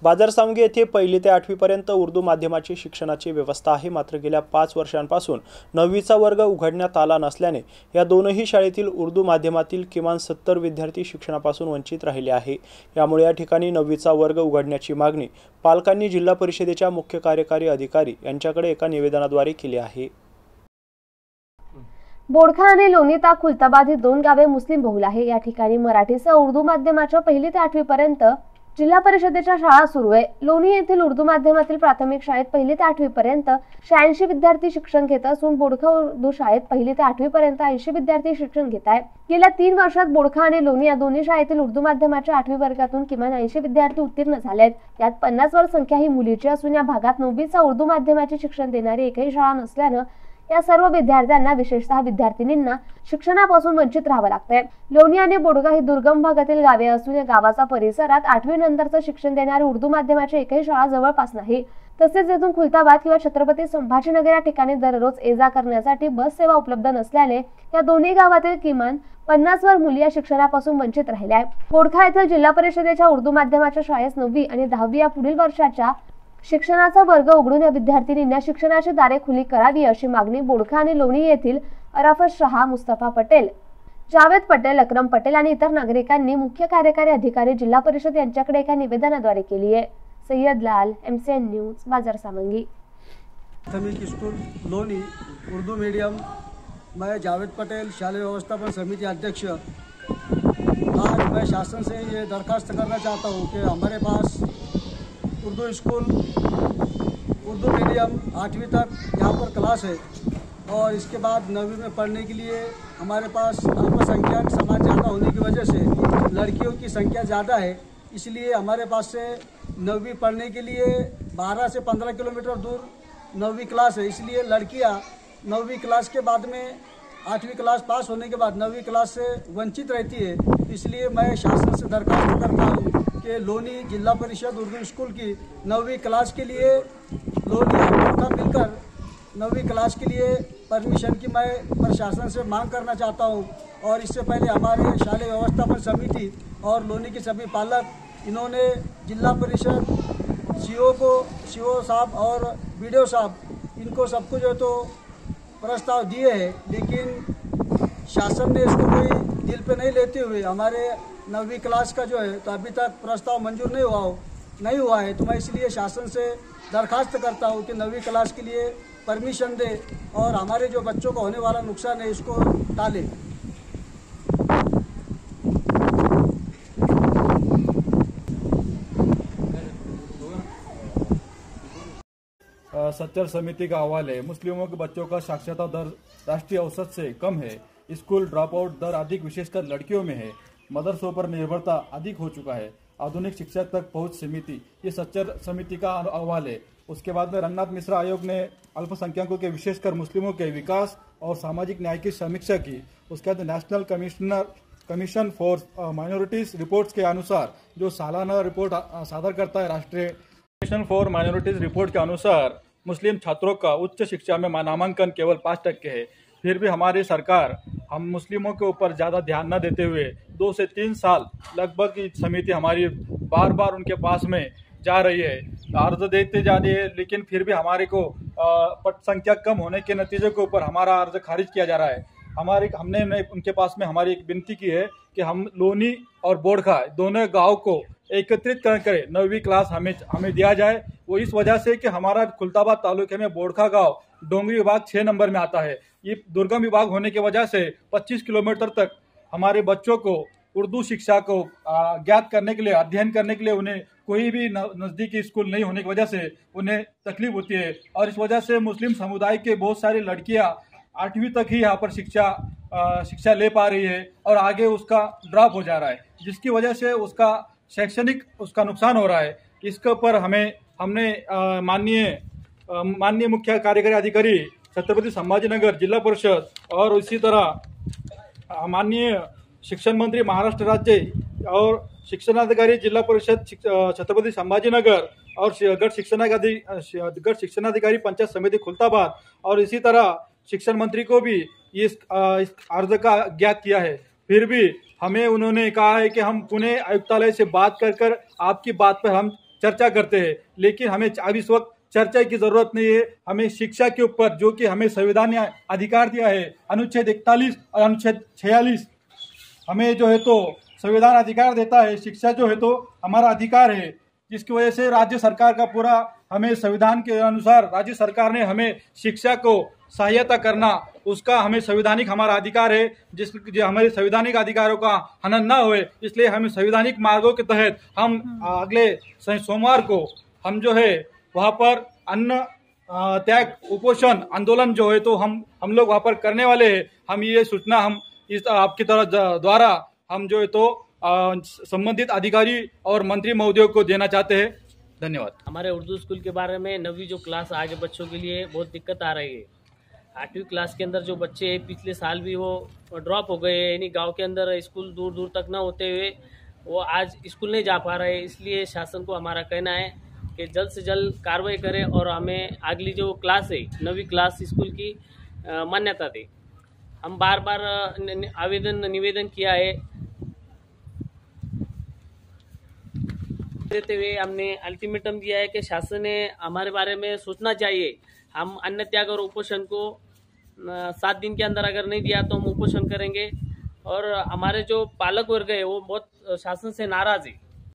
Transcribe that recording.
बाजारसांगी येथे 1ली ते 8वी पर्यंत उर्दू माध्यमाची शिक्षणाची व्यवस्था आहे। मात्र गेल्या 5 वर्षांपासून 9वीचा वर्ग उघडण्यात आला नसल्याने या दोनही शाळेतील उर्दू माध्यमातील किमान 70 विद्यार्थी शिक्षणापासून वंचित राहिले आहे। यामुळे या ठिकाणी 9वीचा वर्ग उघडण्याची मागणी पालकांनी जिल्हा परिषदेच्या मुख्य कार्यकारी अधिकारी यांच्याकडे एका निवेदनाद्वारे केली आहे। बोडखा आणि लोणीता खुलताबाद ही दोन गावे मुस्लिम बहुल आहे। या ठिकाणी मराठीसह उर्दू माध्यमाच्या 1ली ते 8वी पर्यंत जिल्हा परिषदेच्या शाळा सुरू आहे। लोणी येथील उर्दू माध्यमातील प्राथमिक शाळेत 1ली ते 8वी पर्यंत 86 विद्यार्थी शिक्षण घेत असून बोडखा उर्दू शाळेत 1ली ते 8वी पर्यंत 80 विद्यार्थी शिक्षण घेत आहेत। गेल्या 3 वर्षात बोडखा आणि लोणी या दोन्ही शाळेतील उर्दू माध्यमाच्या 8वी वर्गातून किमान 80 विद्यार्थी उत्तीर्ण झाले आहेत। यात 50 वर संख्या ही मुलीची असून या भागात 9वीचा उर्दू माध्यमाचे शिक्षण देणारी एकही शाळा नसल्याने या सर्व विद्यार्थ्यांना विशेषतः विद्यार्थिनींना शिक्षणापासून वंचित राहावं लागतंय। लोणी आणि बोडगा ही दुर्गम भागातील गावे असून या गावाचा परिसरात 8वी नंतरचं शिक्षण देणारी उर्दू माध्यमाची एकही शाळा जवळपास नाही। तसेच येथून खुलताबाद किंवा छत्रपती संभाजीनगर या ठिकाणी दररोज ये-जा करण्यासाठी बस सेवा उपलब्ध नसल्याने या दोन्ही गावातील किमान 50 वर मुली या शिक्षणापासून वंचित राहिल्या आहेत। बोडखा येथील जिल्हा परिषदेच्या उर्दू माध्यमाच्या शाळेस 9वी आणि 10वी या पुढील वर्षाच्या शिक्षणाचा वर्ग उघडून या विद्यार्थिनींना शिक्षणाची दारे खुली करावी अशी मागणी बोडखा आणि लोणी येथील अराफत शाह, मुस्तफा पटेल, जावेद पटेल, अक्रम पटेल आणि इतर नागरिकांनी मुख्य कार्यकारी अधिकारी जिल्हा परिषद यांच्याकडे एका निवेदनाद्वारे केली आहे। सय्यद लाल, MCN न्यूज, बाजार सामंगी। प्राथमिक स्कूल लोनी उर्दू मीडियम। मैं जावेद पटेल, शालेय व्यवस्थापन समिति अध्यक्ष। आज मैं शासन से ये दरखास्त करना चाहता हूँ कि हमारे पास उर्दू स्कूल उर्दू मीडियम 8वीं तक यहाँ पर क्लास है और इसके बाद 9वीं में पढ़ने के लिए हमारे पास अल्पसंख्यक समाज ज़्यादा होने की वजह से लड़कियों की संख्या ज़्यादा है। इसलिए हमारे पास से 9वीं पढ़ने के लिए 12 से 15 किलोमीटर दूर 9वीं क्लास है। इसलिए लड़कियाँ 9वीं क्लास के बाद में 8वीं क्लास पास होने के बाद 9वीं क्लास से वंचित रहती है। इसलिए मैं शासन से दरखास्त करता हूँ कि लोनी जिला परिषद उर्दू स्कूल की 9वीं क्लास के लिए लोनी और मिलकर 9वीं क्लास के लिए परमिशन की मैं प्रशासन से मांग करना चाहता हूं। और इससे पहले हमारे शालेय व्यवस्थापन समिति और लोनी के सभी पालक इन्होंने जिला परिषद सीओ साहब और BDO साहब इनको सबको जो तो प्रस्ताव दिए हैं, लेकिन शासन ने इसको कोई दिल पे नहीं लेते हुए हमारे 9वीं क्लास का जो है तो अभी तक प्रस्ताव मंजूर नहीं हुआ है। तो मैं इसलिए शासन से दरखास्त करता हूँ कि 9वीं क्लास के लिए परमिशन दे और हमारे जो बच्चों को होने वाला नुकसान है इसको टाले। 70 समिति का अहवाल है। मुस्लिमों के बच्चों का साक्षरता दर राष्ट्रीय औसत से कम है। स्कूल ड्रॉप आउट दर अधिक विशेषकर लड़कियों में है। मदरसों पर निर्भरता अधिक हो चुका है। आधुनिक शिक्षा तक पहुंच समिति, ये 70 समिति का अहवाल है। उसके बाद में रंगनाथ मिश्रा आयोग ने अल्पसंख्यकों के विशेषकर मुस्लिमों के विकास और सामाजिक न्याय की समीक्षा की। उसके बाद national commission for minorities reports के अनुसार जो सालाना रिपोर्ट सादर करता है राष्ट्रीय कमीशन फॉर माइनॉरिटीज रिपोर्ट के अनुसार मुस्लिम छात्रों का उच्च शिक्षा में नामांकन केवल 5% है। फिर भी हमारी सरकार हम मुस्लिमों के ऊपर ज़्यादा ध्यान न देते हुए 2 से 3 साल लगभग समिति हमारी बार बार उनके पास में जा रही है, अर्ज देते जा रही है, लेकिन फिर भी हमारे को संख्या कम होने के नतीजे के ऊपर हमारा अर्ज खारिज किया जा रहा है। हमने उनके पास में हमारी एक विनती की है कि हम लोनी और बोडखा दोनों गांव को एकत्रित करें 9वीं क्लास हमें दिया जाए। वो इस वजह से कि हमारा खुलताबाद तालुके में बोडखा गांव डोंगरी विभाग 6 नंबर में आता है। ये दुर्गम विभाग होने की वजह से 25 किलोमीटर तक हमारे बच्चों को उर्दू शिक्षा को ज्ञात करने के लिए, अध्ययन करने के लिए उन्हें कोई भी नज़दीकी स्कूल नहीं होने की वजह से उन्हें तकलीफ होती है। और इस वजह से मुस्लिम समुदाय के बहुत सारी लड़कियां 8वीं तक ही यहाँ पर शिक्षा ले पा रही है और आगे उसका ड्रॉप हो जा रहा है, जिसकी वजह से उसका शैक्षणिक नुकसान हो रहा है। इसके ऊपर हमने माननीय मुख्य कार्यकारी अधिकारी छत्रपति संभाजीनगर जिला परिषद और इसी तरह माननीय शिक्षण मंत्री महाराष्ट्र राज्य और शिक्षणाधिकारी जिला परिषद छत्रपति संभाजीनगर और गढ़ शिक्षणाधिकारी पंचायत समिति खुलताबाद और इसी तरह शिक्षण मंत्री को भी इस अर्ज का ज्ञात किया है। फिर भी हमें उन्होंने कहा है कि हम पुणे आयुक्तालय से बात कर आपकी बात पर हम चर्चा करते हैं, लेकिन हमें अब इस वक्त चर्चा की जरूरत नहीं है। हमें शिक्षा के ऊपर जो कि हमें संविधान ने अधिकार दिया है, अनुच्छेद 41 और अनुच्छेद 46 हमें जो है तो संविधान अधिकार देता है। शिक्षा जो है तो हमारा अधिकार है, जिसकी वजह से राज्य सरकार का पूरा हमें संविधान के अनुसार राज्य सरकार ने हमें शिक्षा को सहायता करना, उसका हमें संवैधानिक हमारा अधिकार है। जो हमारे संवैधानिक अधिकारों का हनन न होए, इसलिए हमें संवैधानिक मार्गों के तहत हम अगले सोमवार को हम जो है वहाँ पर अन्न त्याग उपोषण आंदोलन जो है तो हम लोग वहाँ पर करने वाले हैं। हम ये सूचना हम इस आपकी तरफ द्वारा हम जो है तो संबंधित अधिकारी और मंत्री महोदयों को देना चाहते हैं। धन्यवाद। हमारे उर्दू स्कूल के बारे में 9वीं जो क्लास आगे बच्चों के लिए बहुत दिक्कत आ रही है। 8वीं क्लास के अंदर जो बच्चे पिछले साल भी वो ड्रॉप हो गए, यानी गांव के अंदर स्कूल दूर दूर तक न होते हुए वो आज स्कूल नहीं जा पा रहे। इसलिए शासन को हमारा कहना है कि जल्द से जल्द कार्रवाई करें और हमें अगली जो क्लास है 9वीं क्लास स्कूल की मान्यता दे। हम बार बार निवेदन किया है, देते हुए हमने अल्टीमेटम दिया है कि शासन ने हमारे बारे में सोचना चाहिए। हम अन्न त्याग और उपोषण को 7 दिन के अंदर अगर नहीं दिया तो हम उपोषण करेंगे। और हमारे जो पालक वर्ग है वो बहुत शासन से नाराज है।